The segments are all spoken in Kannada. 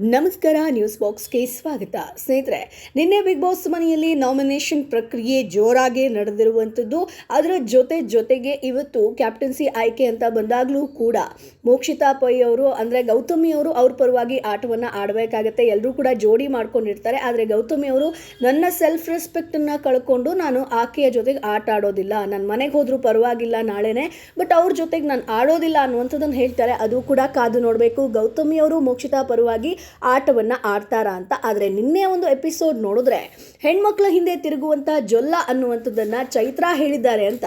ನಮಸ್ಕಾರ, ನ್ಯೂಸ್ ಬಾಕ್ಸ್ಗೆ ಸ್ವಾಗತ. ಸ್ನೇಹಿತರೆ, ನಿನ್ನೆ ಬಿಗ್ ಬಾಸ್ ಮನೆಯಲ್ಲಿ ನಾಮಿನೇಷನ್ ಪ್ರಕ್ರಿಯೆ ಜೋರಾಗಿ ನಡೆದಿರುವಂಥದ್ದು. ಅದರ ಜೊತೆಗೆ ಇವತ್ತು ಕ್ಯಾಪ್ಟನ್ಸಿ ಆಯ್ಕೆ ಅಂತ ಬಂದಾಗಲೂ ಕೂಡ ಮೋಕ್ಷಿತಾ ಪೈ ಅವರು ಅಂದರೆ ಗೌತಮಿ ಅವರು ಅವ್ರ ಪರವಾಗಿ ಆಟವನ್ನು ಆಡಬೇಕಾಗತ್ತೆ. ಎಲ್ಲರೂ ಕೂಡ ಜೋಡಿ ಮಾಡ್ಕೊಂಡಿರ್ತಾರೆ. ಆದರೆ ಗೌತಮಿ ಅವರು ನನ್ನ ಸೆಲ್ಫ್ ರೆಸ್ಪೆಕ್ಟನ್ನು ಕಳ್ಕೊಂಡು ನಾನು ಆಕೆಯ ಜೊತೆಗೆ ಆಟ ಆಡೋದಿಲ್ಲ, ನನ್ನ ಮನೆಗೆ ಹೋದರೂ ಪರವಾಗಿಲ್ಲ ನಾಳೆನೇ, ಬಟ್ ಅವ್ರ ಜೊತೆಗೆ ನಾನು ಆಡೋದಿಲ್ಲ ಅನ್ನುವಂಥದ್ದನ್ನು ಹೇಳ್ತಾರೆ. ಅದು ಕೂಡ ಕಾದು ನೋಡಬೇಕು, ಗೌತಮಿ ಅವರು ಮೋಕ್ಷಿತಾ ಪರವಾಗಿ ಆಟವನ್ನು ಆಡ್ತಾರಾ ಅಂತ. ಆದರೆ ನಿನ್ನೆ ಒಂದು ಎಪಿಸೋಡ್ ನೋಡಿದ್ರೆ ಹೆಣ್ಮಕ್ಳ ಹಿಂದೆ ತಿರುಗುವಂಥ ಜೊಲ್ಲ ಅನ್ನುವಂಥದ್ದನ್ನು ಚೈತ್ರಾ ಹೇಳಿದ್ದಾರೆ ಅಂತ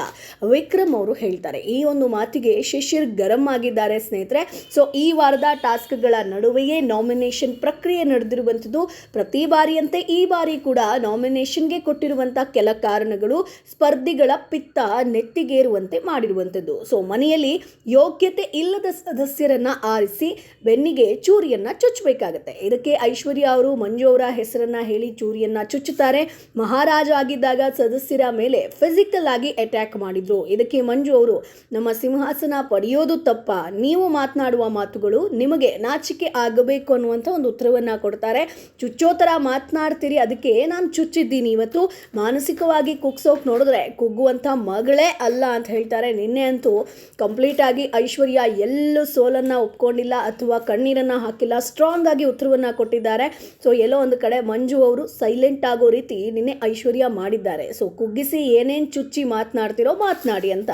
ವಿಕ್ರಮ್ ಅವರು ಹೇಳ್ತಾರೆ. ಈ ಒಂದು ಮಾತಿಗೆ ಶಿಶಿರ್ ಗರಂ ಆಗಿದ್ದಾರೆ ಸ್ನೇಹಿತರೆ. ಸೊ ಈ ವಾರದ ಟಾಸ್ಕ್ಗಳ ನಡುವೆಯೇ ನಾಮಿನೇಷನ್ ಪ್ರಕ್ರಿಯೆ ನಡೆದಿರುವಂಥದ್ದು. ಪ್ರತಿ ಬಾರಿಯಂತೆ ಈ ಬಾರಿ ಕೂಡ ನಾಮಿನೇಷನ್ಗೆ ಕೊಟ್ಟಿರುವಂಥ ಕೆಲ ಕಾರಣಗಳು ಸ್ಪರ್ಧಿಗಳ ಪಿತ್ತ ನೆತ್ತಿಗೇರುವಂತೆ ಮಾಡಿರುವಂಥದ್ದು. ಸೊ ಮನೆಯಲ್ಲಿ ಯೋಗ್ಯತೆ ಇಲ್ಲದ ಸದಸ್ಯರನ್ನ ಆರಿಸಿ ಬೆನ್ನಿಗೆ ಚೂರಿಯನ್ನ ಚುಚ್ಚಬೇಕಾಗತ್ತೆ. ಇದಕ್ಕೆ ಐಶ್ವರ್ಯ ಅವರು ಮಂಜು ಅವರ ಹೆಸರನ್ನ ಹೇಳಿ ಚೂರಿಯನ್ನ ಚುಚ್ಚುತ್ತಾರೆ. ಮಹಾರಾಜ ಆಗಿದ್ದಾಗ ಸದಸ್ಯರ ಮೇಲೆ ಫಿಸಿಕಲ್ ಆಗಿ ಅಟ್ಯಾಕ್ ಮಾಡಿದ್ರು. ಇದಕ್ಕೆ ಮಂಜು ಅವರು ನಮ್ಮ ಸಿಂಹಾಸನ ಪಡೆಯೋದು ತಪ್ಪ, ನೀವು ಮಾತನಾಡುವ ಮಾತುಗಳು ನಿಮಗೆ ನಾಚಿಕೆ ಆಗಬೇಕು ಅನ್ನುವಂಥ ಒಂದು ಉತ್ತರವನ್ನ ಕೊಡ್ತಾರೆ. ಚುಚ್ಚೋ ಥರ ಮಾತನಾಡ್ತೀರಿ, ಅದಕ್ಕೆ ನಾನು ಚುಚ್ಚಿದ್ದೀನಿ. ಇವತ್ತು ಮಾನಸಿಕವಾಗಿ ಕುಗ್ಸೋಕೆ ನೋಡಿದ್ರೆ ಕುಗ್ಗುವಂಥ ಮಗಳೇ ಅಲ್ಲ ಅಂತ ಹೇಳ್ತಾರೆ. ನಿನ್ನೆ ಅಂತೂ ಕಂಪ್ಲೀಟ್ ಆಗಿ ಐಶ್ವರ್ಯ ಎಲ್ಲೂ ಸೋಲನ್ನು ಒಪ್ಕೊಂಡಿಲ್ಲ ಅಥವಾ ಕಣ್ಣೀರನ್ನು ಹಾಕಿಲ್ಲ, ಸ್ಟ್ರಾಂಗ್ ಆಗಿ ಉತ್ತರವನ್ನು ಕೊಟ್ಟಿದ್ದಾರೆ. ಸೊ ಎಲ್ಲೋ ಒಂದು ಕಡೆ ಮಂಜು ಅವರು ಸೈಲೆಂಟ್ ಆಗೋ ರೀತಿ ನಿನ್ನೆ ಐಶ್ವರ್ಯ ಮಾಡಿದ್ದಾರೆ. ಸೊ ಕುಗ್ಗಿಸಿ ಏನೇನು ಚುಚ್ಚಿ ಮಾತನಾಡ್ತಿರೋ ಮಾತನಾಡಿ ಅಂತ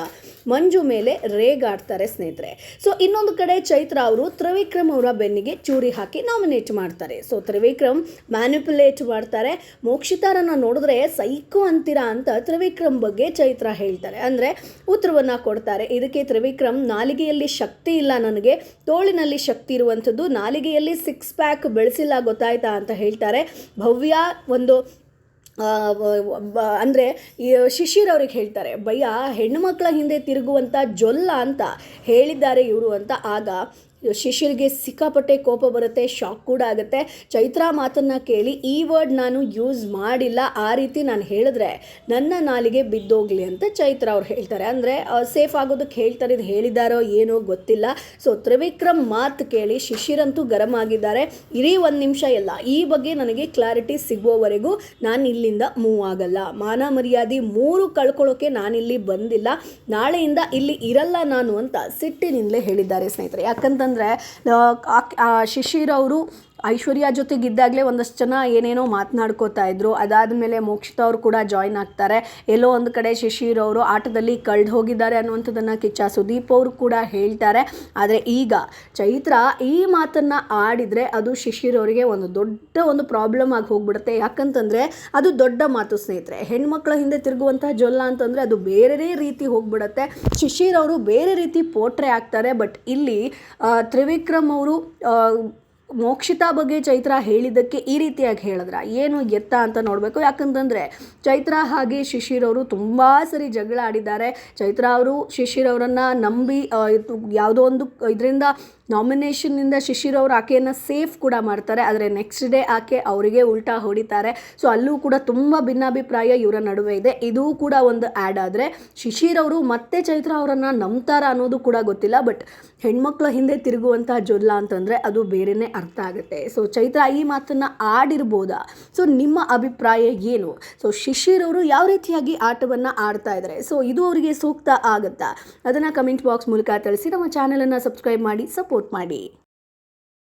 ಮಂಜು ಮೇಲೆ ರೇಗಾಡ್ತಾರೆ ಸ್ನೇಹಿತರೆ. ಸೊ ಇನ್ನೊಂದು ಕಡೆ ಚೈತ್ರಾ ಅವರು ತ್ರಿವಿಕ್ರಮ್ ಅವರ ಬೆನ್ನಿಗೆ ಚೂರಿ ಹಾಕಿ ನಾಮಿನೇಟ್ ಮಾಡ್ತಾರೆ. ಸೊ ತ್ರಿವಿಕ್ರಮ್ ಮ್ಯಾನಿಪುಲೇಟ್ ಮಾಡ್ತಾರೆ. ಮೋಕ್ಷಿತಾರನ್ನ ನೋಡಿದ್ರೆ ಸೈಕೋ ಅಂತೀರಾ ಅಂತ ತ್ರಿವಿಕ್ರಮ್ ಬಗ್ಗೆ ಚೈತ್ರಾ ಹೇಳ್ತಾರೆ, ಅಂದರೆ ಉತ್ತರವನ್ನು ಕೊಡ್ತಾರೆ. ಇದಕ್ಕೆ ತ್ರಿವಿಕ್ರಮ್ ನಾಲಿಗೆಯಲ್ಲಿ ಶಕ್ತಿ ಇಲ್ಲ, ನನಗೆ ತೋಳಿನಲ್ಲಿ ಶಕ್ತಿ ಇರುವಂಥದ್ದು, ನಾಲಿಗೆಯಲ್ಲಿ 6 ಪ್ಯಾಕ್ ಬೆಳೆಸಿಲ್ಲ ಗೊತ್ತಾಯ್ತಾ ಅಂತ ಹೇಳ್ತಾರೆ. ಭವ್ಯ ಒಂದು ಅಂದರೆ ಶಿಶಿರ್ ಅವ್ರಿಗೆ ಹೇಳ್ತಾರೆ, ಭಯ್ಯ ಹೆಣ್ಣು ಮಕ್ಕಳ ಹಿಂದೆ ತಿರುಗುವಂಥ ಜೊಲ್ಲ ಅಂತ ಹೇಳಿದ್ದಾರೆ ಇವರು ಅಂತ. ಆಗ ಶಿಶಿರ್ಗೆ ಸಿಕ್ಕಾಪಟ್ಟೆ ಕೋಪ ಬರುತ್ತೆ, ಶಾಕ್ ಕೂಡ ಆಗುತ್ತೆ. ಚೈತ್ರಾ ಮಾತನ್ನು ಕೇಳಿ ಈ ವರ್ಡ್ ನಾನು ಯೂಸ್ ಮಾಡಿಲ್ಲ, ಆ ರೀತಿ ನಾನು ಹೇಳಿದ್ರೆ ನನ್ನ ನಾಲಿಗೆ ಬಿದ್ದೋಗ್ಲಿ ಅಂತ ಚೈತ್ರಾ ಅವ್ರು ಹೇಳ್ತಾರೆ. ಅಂದರೆ ಸೇಫ್ ಆಗೋದಕ್ಕೆ ಹೇಳ್ತಾರೆ, ಇದು ಹೇಳಿದಾರೋ ಏನೋ ಗೊತ್ತಿಲ್ಲ. ಸೊ ತ್ರಿವಿಕ್ರಮ್ ಮಾತು ಕೇಳಿ ಶಿಶಿರಂತೂ ಗರಂ ಆಗಿದ್ದಾರೆ. ಇಡೀ 1 ನಿಮಿಷ ಎಲ್ಲ ಈ ಬಗ್ಗೆ ನನಗೆ ಕ್ಲಾರಿಟಿ ಸಿಗುವವರೆಗೂ ನಾನು ಇಲ್ಲಿಂದ ಮೂವ್ ಆಗಲ್ಲ, ಮಾನ ಮರ್ಯಾದೆ 3 ಕಳ್ಕೊಳ್ಳೋಕೆ ನಾನಿಲ್ಲಿ ಬಂದಿಲ್ಲ, ನಾಳೆಯಿಂದ ಇಲ್ಲಿ ಇರಲ್ಲ ನಾನು ಅಂತ ಸಿಟ್ಟಿನಿಂದಲೇ ಹೇಳಿದ್ದಾರೆ ಸ್ನೇಹಿತರೆ. ಯಾಕಂತ ಶಿಶಿರ್ ಅವರು ಐಶ್ವರ್ಯ ಜೊತೆಗಿದ್ದಾಗಲೇ ಒಂದಷ್ಟು ಜನ ಏನೇನೋ ಮಾತನಾಡ್ಕೋತಾ ಇದ್ರು. ಅದಾದಮೇಲೆ ಮೋಕ್ಷಿತಾ ಅವರು ಕೂಡ ಜಾಯ್ನ್ ಆಗ್ತಾರೆ. ಎಲ್ಲೋ ಒಂದು ಕಡೆ ಶಿಶಿರ್ ಅವರು ಆಟದಲ್ಲಿ ಕಳೆದು ಹೋಗಿದ್ದಾರೆ ಅನ್ನುವಂಥದ್ದನ್ನು ಕಿಚ್ಚ ಸುದೀಪ್ ಅವರು ಕೂಡ ಹೇಳ್ತಾರೆ. ಆದರೆ ಈಗ ಚೈತ್ರಾ ಈ ಮಾತನ್ನು ಆಡಿದರೆ ಅದು ಶಿಶಿರ್ ಅವರಿಗೆ ಒಂದು ದೊಡ್ಡ ಒಂದು ಪ್ರಾಬ್ಲಮ್ ಆಗಿ ಹೋಗ್ಬಿಡುತ್ತೆ. ಯಾಕಂತಂದರೆ ಅದು ದೊಡ್ಡ ಮಾತು ಸ್ನೇಹಿತರೆ. ಹೆಣ್ಮಕ್ಳ ಹಿಂದೆ ತಿರುಗುವಂಥ ಜೊಲ್ಲ ಅಂತಂದರೆ ಅದು ಬೇರೆ ರೀತಿ ಹೋಗ್ಬಿಡುತ್ತೆ. ಶಿಶಿರ್ ಅವರು ಬೇರೆ ರೀತಿ ಪೋಟ್ರೆ ಆಗ್ತಾರೆ. ಬಟ್ ಇಲ್ಲಿ ತ್ರಿವಿಕ್ರಮ್ ಅವರು ಮೋಕ್ಷಿತಾ ಬಗ್ಗೆ ಚೈತ್ರಾ ಹೇಳಿದ್ದಕ್ಕೆ ಈ ರೀತಿಯಾಗಿ ಹೇಳಿದ್ರ ಏನು ಎತ್ತ ಅಂತ ನೋಡಬೇಕು. ಯಾಕಂತಂದರೆ ಚೈತ್ರಾ ಹಾಗೆ ಶಿಶಿರ್ ಅವರು ತುಂಬ ಸರಿ ಜಗಳ ಆಡಿದ್ದಾರೆ. ಚೈತ್ರಾ ಅವರು ಶಿಶಿರ್ ಅವರನ್ನು ನಂಬಿ ಯಾವುದೋ ಒಂದು ಇದರಿಂದ ನಾಮಿನೇಷನ್ನಿಂದ ಶಿಶಿರ್ ಅವರು ಆಕೆಯನ್ನು ಸೇಫ್ ಕೂಡ ಮಾಡ್ತಾರೆ. ಆದರೆ ನೆಕ್ಸ್ಟ್ ಡೇ ಆಕೆ ಅವರಿಗೆ ಉಲ್ಟಾ ಹೊಡಿತಾರೆ. ಸೊ ಅಲ್ಲೂ ಕೂಡ ತುಂಬ ಭಿನ್ನಾಭಿಪ್ರಾಯ ಇವರ ನಡುವೆ ಇದೆ. ಇದೂ ಕೂಡ ಒಂದು ಆ್ಯಡ್ ಆದರೆ ಶಿಶಿರ್ ಅವರು ಮತ್ತೆ ಚೈತ್ರಾ ಅವರನ್ನು ನಂಬ್ತಾರ ಅನ್ನೋದು ಕೂಡ ಗೊತ್ತಿಲ್ಲ. ಬಟ್ ಹೆಣ್ಮಕ್ಳ ಹಿಂದೆ ತಿರುಗುವಂಥ ಜೊಲ್ಲ ಅಂತಂದರೆ ಅದು ಬೇರೆಯೇ ಅರ್ಥ ಆಗುತ್ತೆ. ಸೊ ಚೈತ್ರಾ ಈ ಮಾತನ್ನು ಆಡಿರ್ಬೋದಾ? ಸೊ ನಿಮ್ಮ ಅಭಿಪ್ರಾಯ ಏನು? ಸೊ ಶಿಶಿರ್ ಅವರು ಯಾವ ರೀತಿಯಾಗಿ ಆಟವನ್ನು ಆಡ್ತಾ ಇದ್ದಾರೆ, ಸೊ ಇದು ಅವರಿಗೆ ಸೂಕ್ತ ಆಗುತ್ತಾ? ಅದನ್ನು ಕಮೆಂಟ್ ಬಾಕ್ಸ್ ಮೂಲಕ ತಿಳಿಸಿ. ನಮ್ಮ ಚಾನಲನ್ನು ಸಬ್ಸ್ಕ್ರೈಬ್ ಮಾಡಿ ಸಪೋರ್ಟ್ ಮಾಡಿ.